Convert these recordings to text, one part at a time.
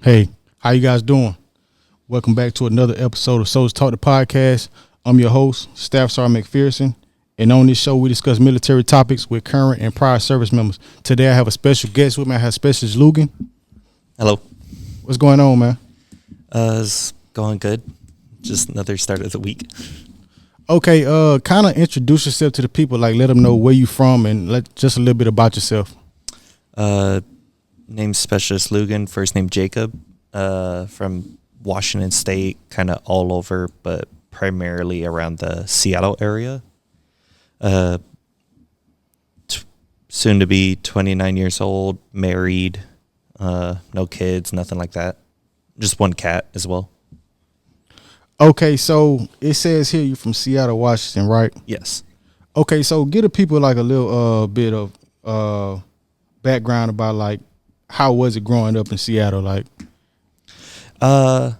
Hey, how you guys doing? Welcome back to another episode of Soldiers Talk the Podcast. I'm your host, Staff Sergeant McPherson, and on this show we discuss military topics with current and prior service members. Today I have a special guest with me. I have Specialist Lugan. Hello. What's going on, man? It's going good. Just another start of the week. Okay, kind of introduce yourself to the people, like let them know where you from and just a little bit about yourself. Name's Specialist Lugan, first name Jacob, from Washington State, kind of all over, but primarily around the Seattle area. Soon to be 29 years old, married, no kids, nothing like that. Just one cat as well. Okay, so it says here you're from Seattle, Washington, right? Yes. Okay, so give the people like a little bit of background about like how was it growing up in Seattle, like? I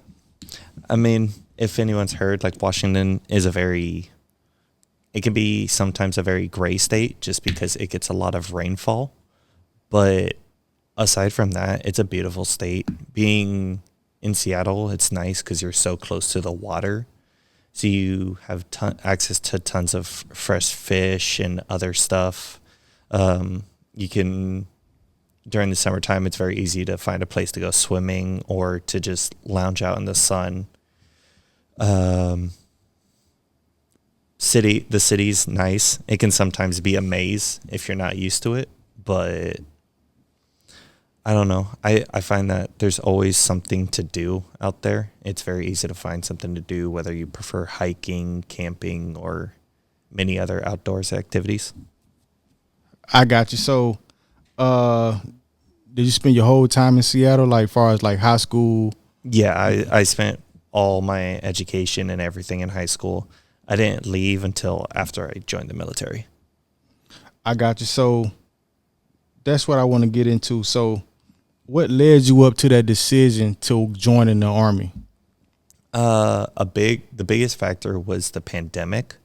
mean, if anyone's heard, like Washington is it can be sometimes a very gray state just because it gets a lot of rainfall. But aside from that, it's a beautiful state. Being in Seattle, it's nice because you're so close to the water. So you have access to tons of fresh fish and other stuff. You can, during the summertime, it's very easy to find a place to go swimming or to just lounge out in the sun. The city's nice. It can sometimes be a maze if you're not used to it, but I don't know. I find that there's always something to do out there. It's very easy to find something to do, whether you prefer hiking, camping, or many other outdoors activities. I got you. So, did you spend your whole time in Seattle, like far as like high school? Yeah, I spent all my education and everything in high school. I didn't leave until after I joined the military. I got you. So that's what I want to get into. So what led you up to that decision to join in the Army? The biggest factor was the pandemic.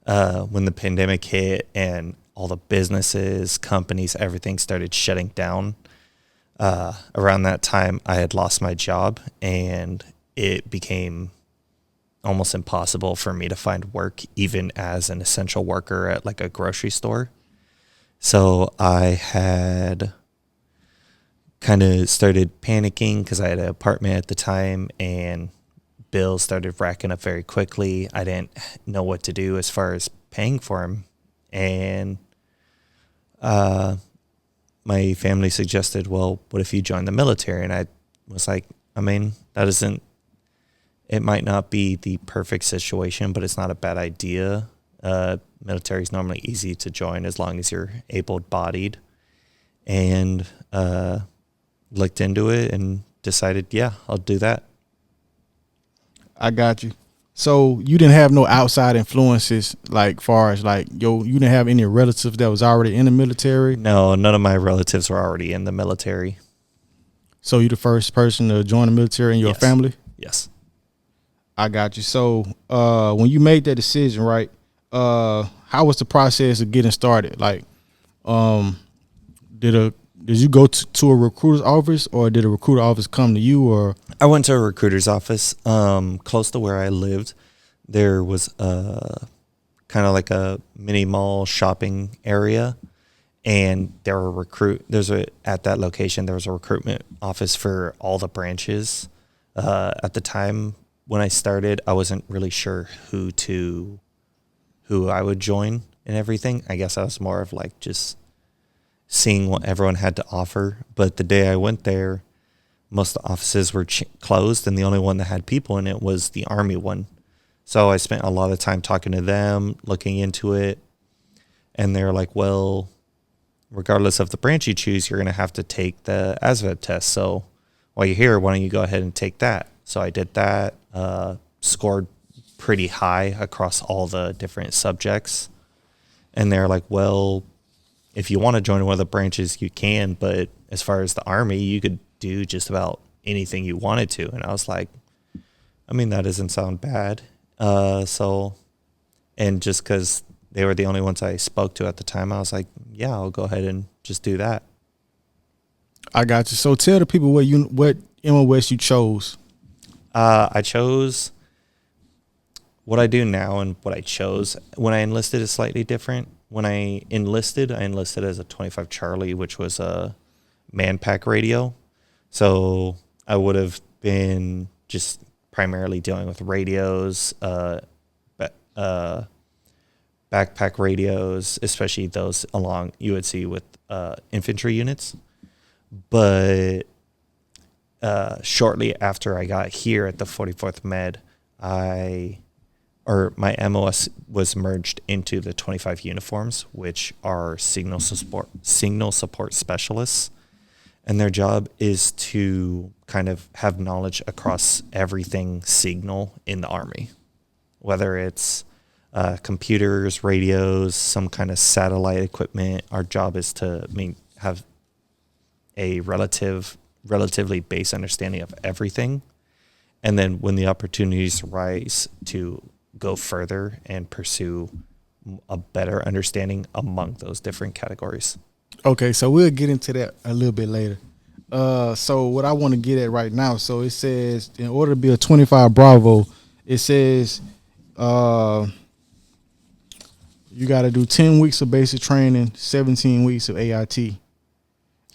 When the pandemic hit and all the businesses, companies, everything started shutting down. Around that time, I had lost my job, and it became almost impossible for me to find work, even as an essential worker at like a grocery store. So I had kind of started panicking because I had an apartment at the time, and bills started racking up very quickly. I didn't know what to do as far as paying for them. And my family suggested, well, what if you join the military? And I was like, I mean, it might not be the perfect situation, but it's not a bad idea. Military is normally easy to join as long as you're able-bodied. And looked into it and decided, yeah, I'll do that. I got you. So you didn't have no outside influences, like far as like you didn't have any relatives that was already in the military? No, none of my relatives were already in the military. So you the first person to join the military in your family? Yes. I got you. So when you made that decision, right, how was the process of getting started? Like, did you go to a recruiter's office, or did a recruiter office come to you? Or I went to a recruiter's office close to where I lived. There was kind of like a mini mall shopping area, and at that location there was a recruitment office for all the branches. At the time when I started, I wasn't really sure who I would join and everything. I guess I was more of like just seeing what everyone had to offer. But the day I went there, most of the offices were closed, and the only one that had people in it was the Army one. So I spent a lot of time talking to them, looking into it, and they're like, well, regardless of the branch you choose, you're going to have to take the ASVAB test. So while you're here, why don't you go ahead and take that? So I did that, scored pretty high across all the different subjects. And they're like, well, if you want to join one of the branches, you can. But as far as the Army, you could do just about anything you wanted to. And I was like, I mean, that doesn't sound bad. And just because they were the only ones I spoke to at the time, I was like, yeah, I'll go ahead and just do that. I got you. So tell the people what MOS you chose? I chose what I do now, and what I chose when I enlisted is slightly different. When I enlisted as a 25 Charlie, which was a man pack radio. So I would have been just primarily dealing with radios, backpack radios, especially those along you would see with infantry units. But shortly after I got here at the 44th Med, my MOS was merged into the 25 uniforms, which are signal support specialists. And their job is to kind of have knowledge across everything signal in the Army, whether it's computers, radios, some kind of satellite equipment. Our job is to have a relatively base understanding of everything. And then when the opportunities arise to go further and pursue a better understanding among those different categories. Okay, so we'll get into that a little bit later. So what I want to get at right now, so it says in order to be a 25 Bravo, it says you got to do 10 weeks of basic training, 17 weeks of AIT.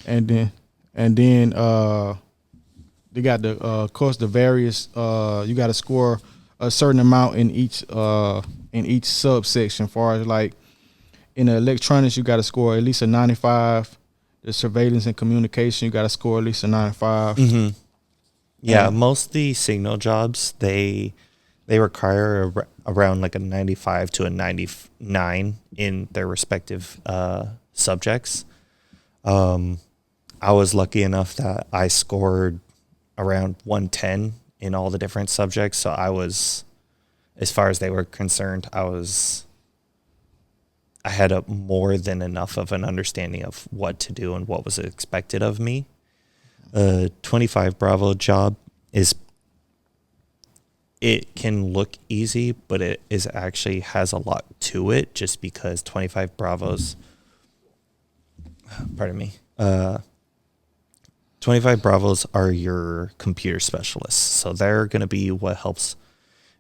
And then they got the of course the various you got to score a certain amount in each subsection. Far as like in the electronics, you got to score at least a 95. The surveillance and communication, you got to score at least a 95. Mm-hmm. Yeah, most of the signal jobs they require around like a 95 to a 99 in their respective subjects. I was lucky enough that I scored around 110 in all the different subjects. So I was, as far as they were concerned, I had a more than enough of an understanding of what to do and what was expected of me. 25 Bravo job it can look easy, but it is actually has a lot to it, just because 25 Bravos, 25 Bravos are your computer specialists. So they're going to be what helps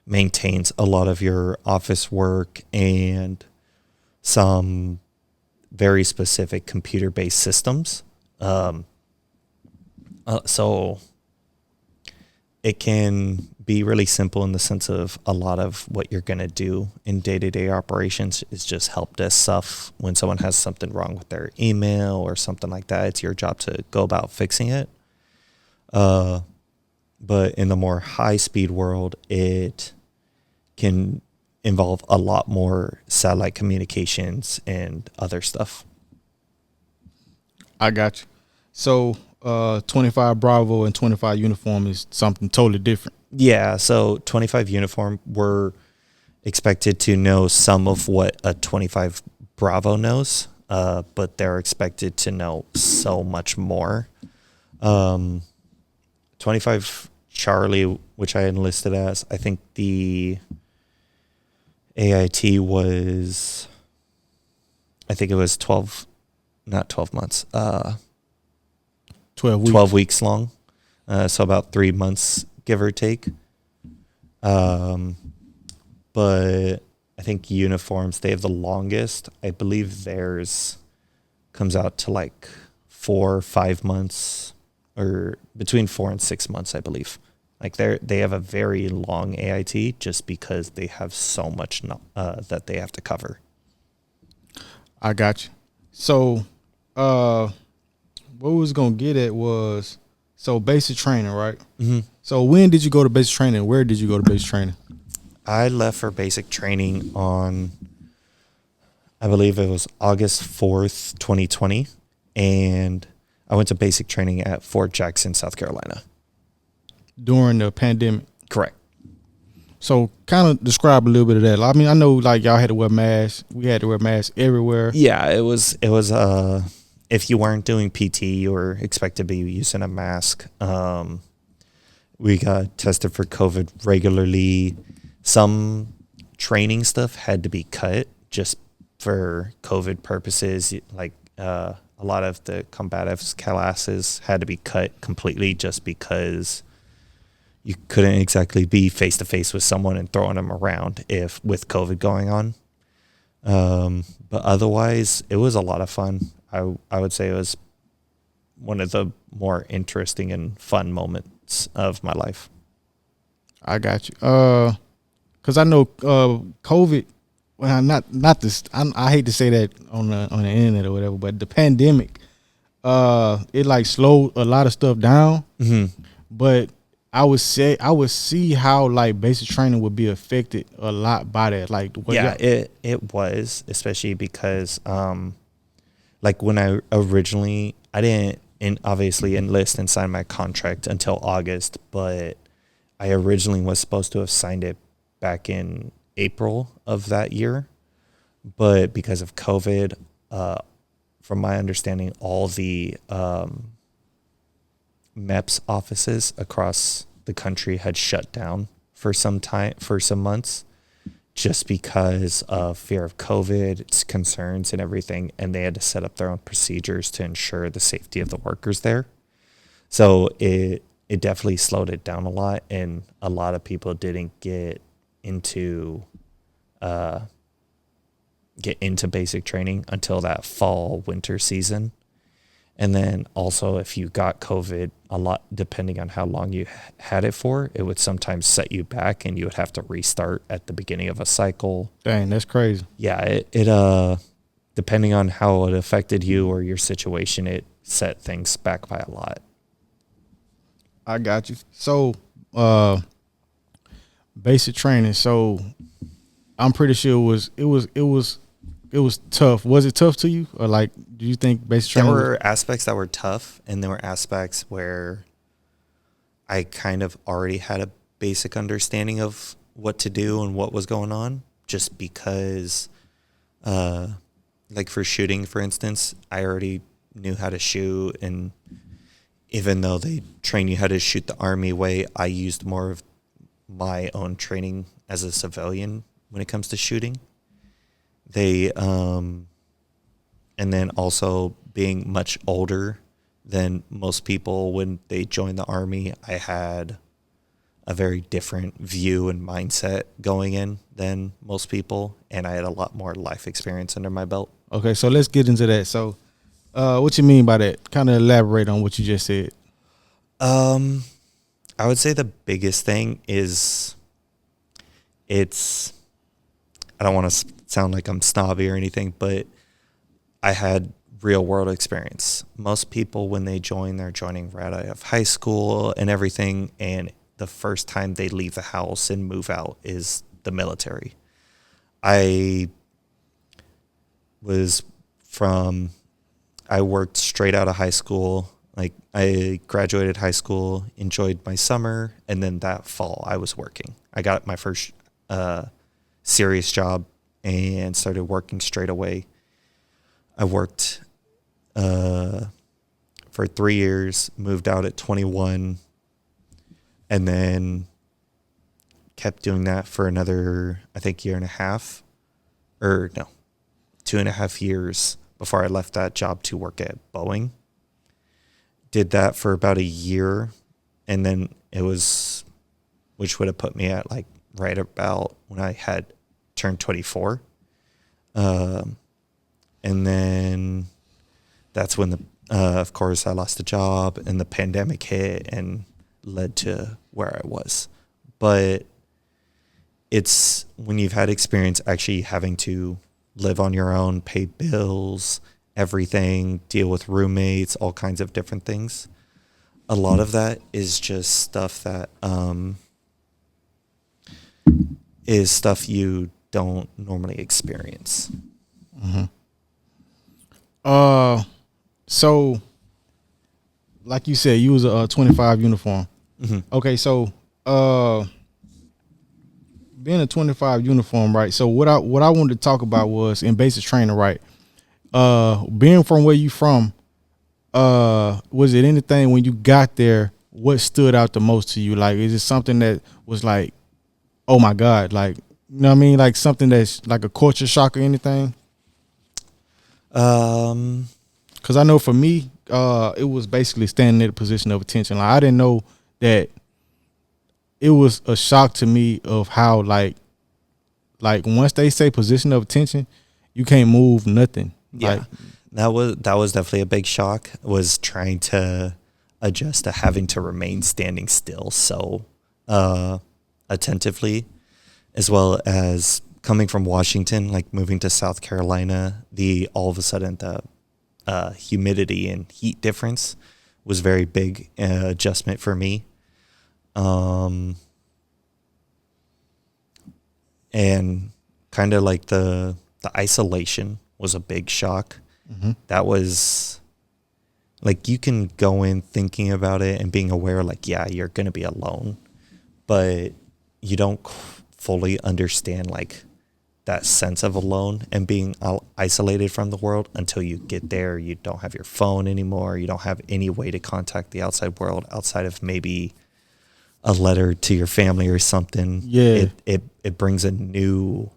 maintains a lot of your office work and some very specific computer-based systems. So it can be really simple in the sense of a lot of what you're going to do in day-to-day operations is just help desk stuff. When someone has something wrong with their email or something like that, it's your job to go about fixing it. But in the more high-speed world, it can involve a lot more satellite communications and other stuff. I got you. So 25 Bravo and 25 uniform is something totally different. Yeah, so 25 uniform, we're expected to know some of what a 25 Bravo knows, but they're expected to know so much more. 25 Charlie, which I enlisted as, I think the AIT was, I think it was 12 months, 12 weeks long. So about 3 months, give or take. But I think uniforms, they have the longest. I believe theirs comes out to like 4 or 5 months, or between 4 and 6 months, I believe. Like they have a very long AIT just because they have so much that they have to cover. I got you. So what we was gonna get at was, so basic training, right? Mm-hmm. So when did you go to basic training? Where did you go to basic training? I left for basic training on, I believe it was August 4th, 2020. And I went to basic training at Fort Jackson, South Carolina. During the pandemic? Correct. So kind of describe a little bit of that. I mean, I know like y'all had to wear masks. We had to wear masks everywhere. Yeah, it was if you weren't doing PT, you were expected to be using a mask. We got tested for COVID regularly. Some training stuff had to be cut just for COVID purposes. Like A lot of the combatives classes had to be cut completely just because you couldn't exactly be face to face with someone and throwing them around if with COVID going on. But otherwise, it was a lot of fun. I would say it was one of the more interesting and fun moments of my life. I got you. Cause I know COVID. Well, not this. I hate to say that on the internet or whatever, but the pandemic, it like slowed a lot of stuff down. Mm-hmm. But I would see how like basic training would be affected a lot by that. Like, it was, especially because like when I didn't obviously enlist and sign my contract until August, but I originally was supposed to have signed it back in April of that year, but because of COVID, from my understanding, all the MEPS offices across the country had shut down for some months, just because of fear of COVID, its concerns and everything, and they had to set up their own procedures to ensure the safety of the workers there. So it definitely slowed it down a lot, and a lot of people didn't get into basic training until that fall winter season. And then also, if you got COVID, a lot, depending on how long you had it for, it would sometimes set you back and you would have to restart at the beginning of a cycle. Dang, that's crazy. Yeah, it depending on how it affected you or your situation, it set things back by a lot. I got you. So, basic training. So, I'm pretty sure it was tough. Was it tough to you, or like, do you think basic training? There were aspects that were tough, and there were aspects where I kind of already had a basic understanding of what to do and what was going on, just because, like for shooting, for instance, I already knew how to shoot, and even though they train you how to shoot the Army way, I used more of my own training as a civilian when it comes to shooting. And then also being much older than most people when they join the Army, I had a very different view and mindset going in than most people, and I had a lot more life experience under my belt. Okay, so let's get into that. So, what you mean by that? Kind of elaborate on what you just said. I would say the biggest thing is I don't want to sound like I'm snobby or anything, but I had real world experience. Most people, when they join, they're joining right out of high school and everything, and the first time they leave the house and move out is the military. I worked straight out of high school. Like, I graduated high school, enjoyed my summer, and then that fall I was working. I got my first serious job and started working straight away. I worked for 3 years, moved out at 21, and then kept doing that for another, I think, 2.5 years before I left that job to work at Boeing. Did that for about a year, and then which would have put me at like right about when I had turned 24. And then that's when of course I lost a job and the pandemic hit and led to where I was. But it's when you've had experience actually having to live on your own, pay bills, everything, deal with roommates, all kinds of different things. A lot of that is just stuff that is stuff you don't normally experience. Mm-hmm. So, like you said, you was a 25 uniform. Mm-hmm. Okay, so being a 25 uniform, right? So what I wanted to talk about was in basic training, right? Being from where you from, was it anything when you got there, what stood out the most to you? Like, is it something that was like, oh my God, like, you know what I mean? Like something that's like a culture shock or anything? Because I know for me, it was basically standing at a position of attention. Like I didn't know that it was a shock to me of how like once they say position of attention, you can't move nothing. Yeah, Like that was definitely a big shock. Was trying to adjust to having to remain standing still so attentively, as well as coming from Washington, like moving to South Carolina. The all of a sudden the humidity and heat difference was very big adjustment for me. And kind of like the isolation was a big shock. mm-hmm. That was like, you can go in thinking about it and being aware, like, yeah, you're going to be alone, but you don't fully understand like that sense of alone and being isolated from the world until you get there. You don't have your phone anymore. You don't have any way to contact the outside world outside of maybe a letter to your family or something. Yeah. It brings a new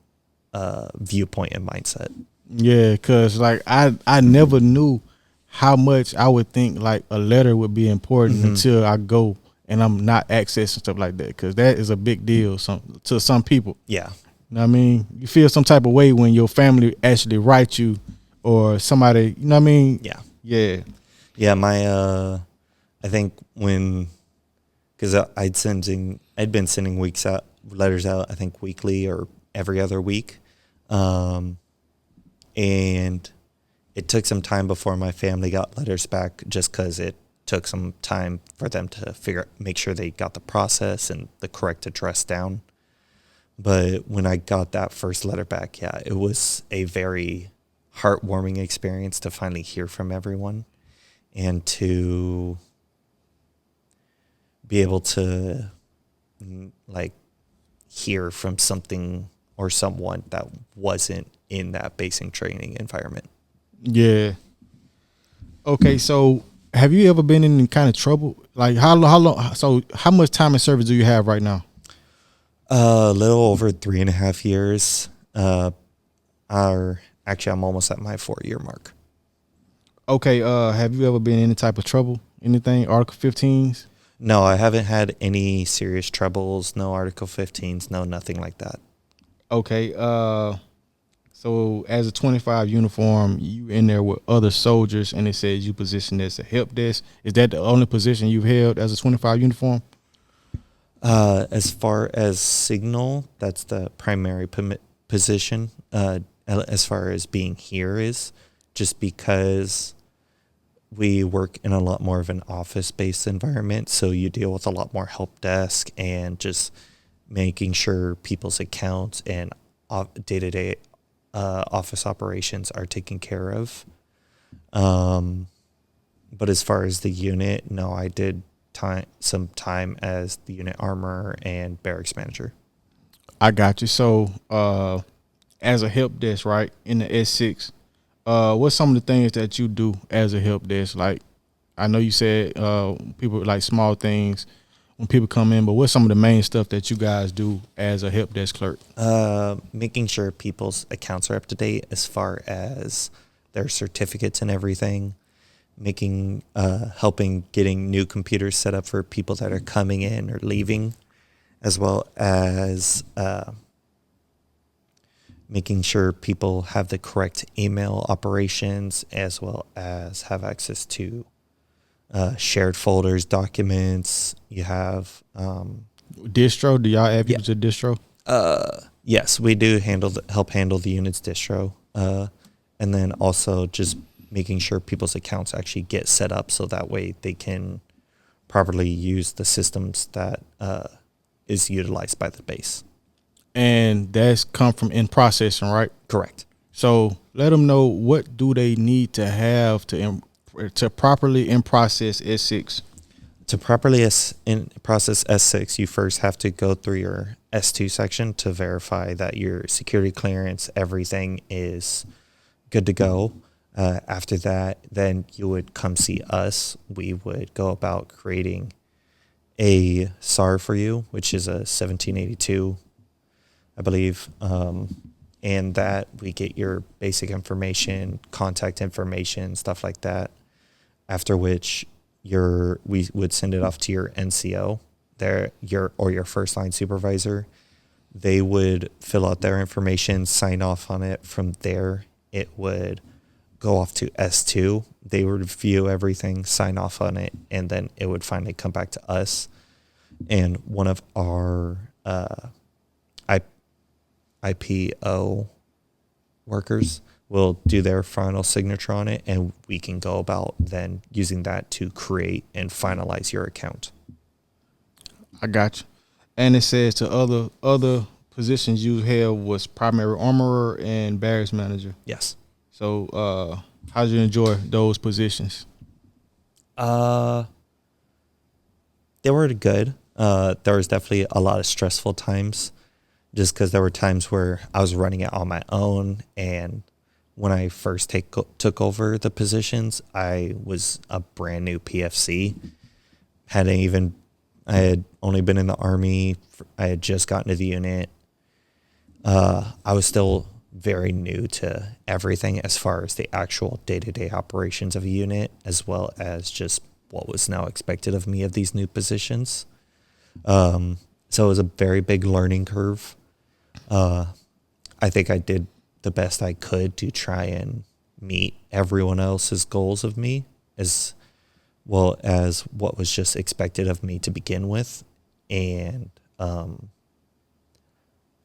viewpoint and mindset. Yeah, cause like I never knew how much I would think like a letter would be important until I go and I'm not accessing stuff like that. Cause that is a big deal to some people. Yeah. You know what I mean? You feel some type of way when your family actually writes you or somebody, you know what I mean? Yeah. Yeah. Yeah. I think because I'd been sending letters out, I think weekly or every other week. And it took some time before my family got letters back, just because it took some time for them to make sure they got the process and the correct address down. But when I got that first letter back, yeah, it was a very heartwarming experience to finally hear from everyone and to be able to like hear from something or someone that wasn't in that basic training environment. Yeah. Okay, so have you ever been in any kind of trouble? Like how long? So how much time in service do you have right now? A little over 3.5 years. Actually, I'm almost at my 4-year mark. Okay. Have you ever been in any type of trouble? Anything? Article 15s? No, I haven't had any serious troubles. No Article 15s. No, nothing like that. Okay. So as a 25 uniform, you in there with other soldiers, and it says you positioned as a help desk. Is that the only position you've held as a 25 uniform? As far as signal, that's the primary position. As far as being here is just because we work in a lot more of an office-based environment, so you deal with a lot more help desk and just making sure people's accounts and day-to-day office operations are taken care of. But as far as the unit, no, I did some time as the unit armorer and barracks manager. I got you. So as a help desk, right, in the S6, what's some of the things that you do as a help desk? Like, I know you said people like small things when people come in, but what's some of the main stuff that you guys do as a help desk clerk? Making sure people's accounts are up to date as far as their certificates and everything. Helping getting new computers set up for people that are coming in or leaving, as well as making sure people have the correct email operations, as well as have access to shared folders, documents. You have Distro. Do y'all add people to distro? Yes, we do help handle the unit's distro, and then also just making sure people's accounts actually get set up so that way they can properly use the systems that is utilized by the base. And that's come from in processing, right? Correct. So let them know, what do they need to have to properly in process S6? To properly process S6, you first have to go through your S2 section to verify that your security clearance, everything is good to go. After that, then you would come see us. We would go about creating a SAR for you, which is a 1782, I believe. and that we get your basic information, contact information, stuff like that. After which we would send it off to your NCO, your first line supervisor. They would fill out their information, sign off on it. From there, it would go off to S2. They would review everything, sign off on it, and then it would finally come back to us. And one of our IPO workers will do their final signature on it, and we can go about then using that to create and finalize your account. I got you. And it says to other positions you held was primary armorer and barracks manager. Yes. So how did you enjoy those positions? They were good. There was definitely a lot of stressful times, just because there were times where I was running it on my own, and when I first took over the positions, I was a brand new PFC. I had only been in the Army. I had just gotten to the unit. I was still very new to everything as far as the actual day-to-day operations of a unit, as well as just what was now expected of me of these new positions. So it was a very big learning curve. I think I did the best I could to try and meet everyone else's goals of me, as well as what was just expected of me to begin with. And I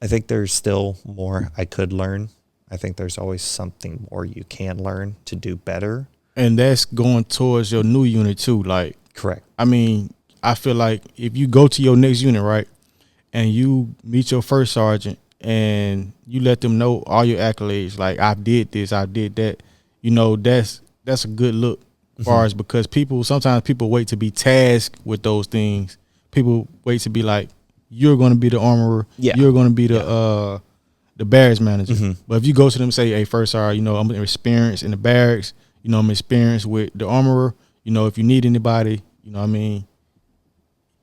think there's still more I could learn. I think there's always something more you can learn to do better. And that's going towards your new unit too. Like, correct. I mean, I feel like if you go to your next unit, right, and you meet your first sergeant and you let them know all your accolades, like I did this, I did that, you know, that's a good look as far as, because sometimes people wait to be tasked with those things. People wait to be like, you're going to be the armorer, you're going to be the barracks manager. But if you go to them and say, hey, first sergeant, you know, I'm experienced in the barracks, you know, I'm experienced with the armorer, you know, if you need anybody, you know what I mean,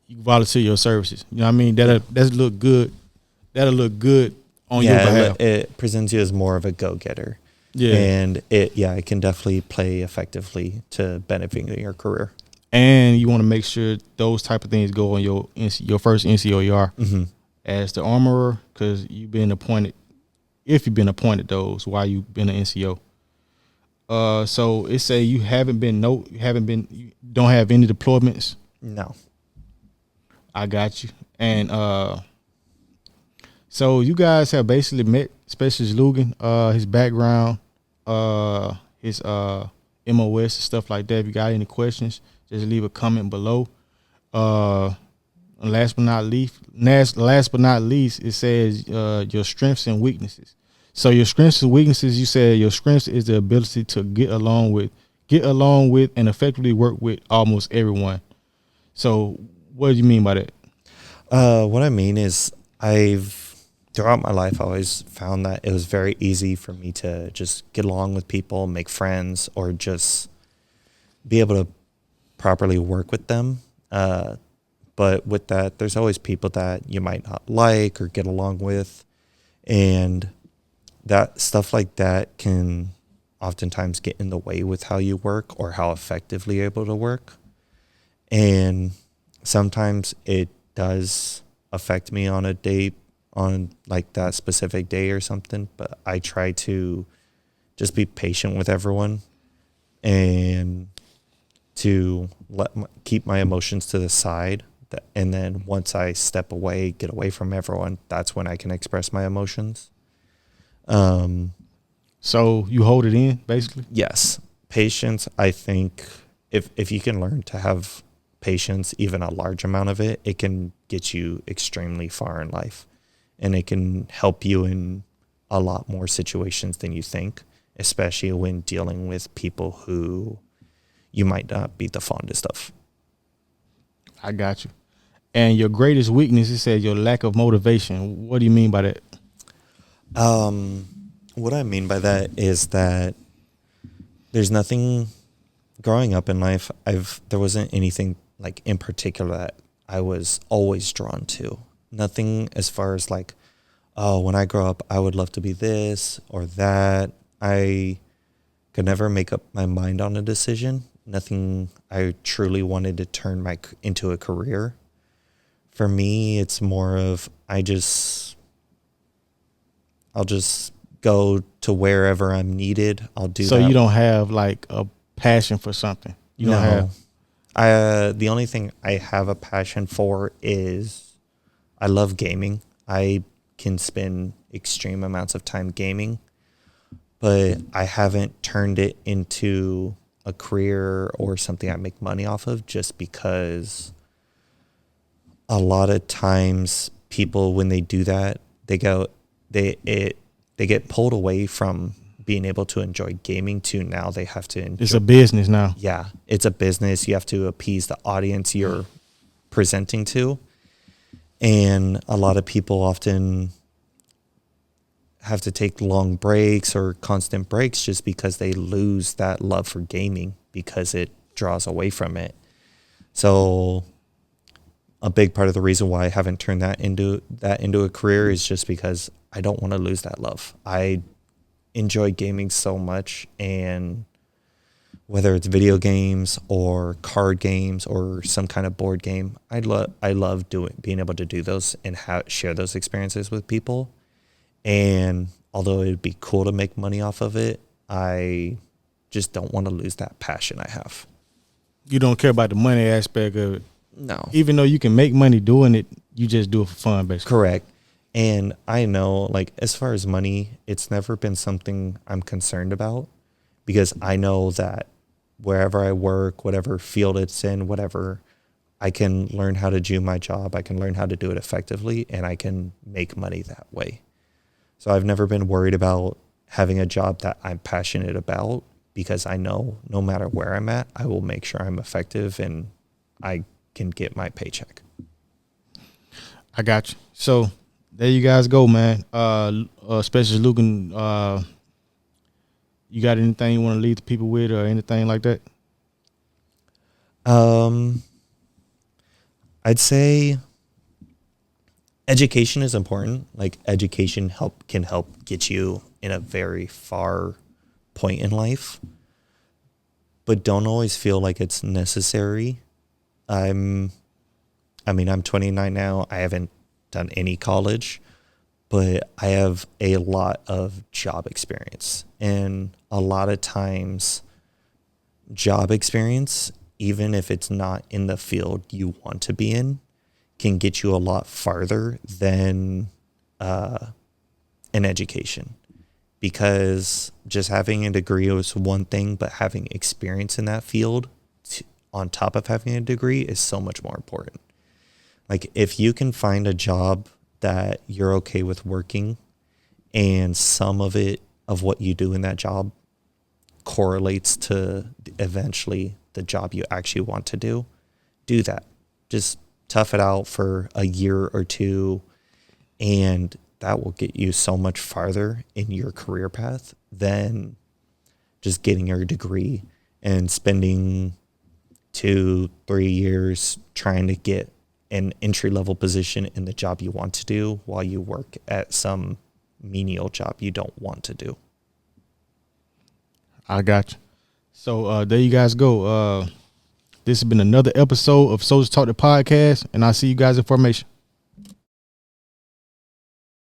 you volunteer your services. You know what I mean? That'll look good. That'll look good on your behalf. It presents you as more of a go-getter. Yeah. And it can definitely play effectively to benefiting your career. And you want to make sure those type of things go on your first NCOER as the armorer, because you've been appointed, if you've been appointed those while you've been an NCO. So it say you don't have any deployments. No. I got you. And so you guys have basically met Specialist Lugan, his background, his MOS, stuff like that. If you got any questions, just leave a comment below. Last but not least, it says your strengths and weaknesses. So your strengths and weaknesses, you said your strengths is the ability to get along with, and effectively work with almost everyone. So what do you mean by that? What I mean is throughout my life, I always found that it was very easy for me to just get along with people, make friends, or just be able to properly work with them. But with that, there's always people that you might not like or get along with. And that stuff like that can oftentimes get in the way with how you work or how effectively you're able to work. And sometimes it does affect me on a day, on like that specific day or something. But I try to just be patient with everyone and to keep my emotions to the side. And then once I step away, get away from everyone, that's when I can express my emotions. So you hold it in, basically? Yes. Patience, I think if you can learn to have patience, even a large amount of it, it can get you extremely far in life. And it can help you in a lot more situations than you think, especially when dealing with people who you might not be the fondest of. I got you. And your greatest weakness, it says your lack of motivation. What do you mean by that? What I mean by that is that there's nothing growing up in life. There wasn't anything like in particular that I was always drawn to. Nothing as far as like, oh, when I grow up, I would love to be this or that. I could never make up my mind on a decision. Nothing I truly wanted to turn into a career. For me, it's more of I'll just go to wherever I'm needed. I'll do So that. you don't have like a passion for something. You don't have. The only thing I have a passion for is I love gaming. I can spend extreme amounts of time gaming, but I haven't turned it into a career or something I make money off of, just because a lot of times people, when they do that, they get pulled away from being able to enjoy gaming to now they have to enjoy. It's a business now. Yeah, it's a business. You have to appease the audience you're presenting to. And a lot of people often have to take long breaks or constant breaks just because they lose that love for gaming because it draws away from it. So a big part of the reason why I haven't turned that into a career is just because I don't want to lose that love. I enjoy gaming so much, and whether it's video games or card games or some kind of board game, I love being able to do those and share those experiences with people. And although it'd be cool to make money off of it, I just don't want to lose that passion I have. You don't care about the money aspect of it. No. Even though you can make money doing it, you just do it for fun, basically. Correct. And I know, like, as far as money, it's never been something I'm concerned about, because I know that wherever I work, whatever field it's in, whatever, I can learn how to do my job. I can learn how to do it effectively, and I can make money that way. So I've never been worried about having a job that I'm passionate about, because I know no matter where I'm at, I will make sure I'm effective and I can get my paycheck. I got you. So there you guys go, man. SPC Lugan, you got anything you want to leave the people with or anything like that? I'd say education is important. Like, education can help get you in a very far point in life, but don't always feel like it's necessary. I'm 29 now. I haven't done any college, but I have a lot of job experience, and a lot of times job experience, even if it's not in the field you want to be in, can get you a lot farther than an education. Because just having a degree is one thing, but having experience in that field on top of having a degree is so much more important. Like, if you can find a job that you're okay with working, and some of what you do in that job correlates to eventually the job you actually want to do that. Just tough it out for a year or two, and that will get you so much farther in your career path than just getting your degree and spending 2-3 years trying to get an entry-level position in the job you want to do while you work at some menial job you don't want to do. I got you. So there you guys go. This has been another episode of Soldiers Talk the Podcast, and I'll see you guys in formation.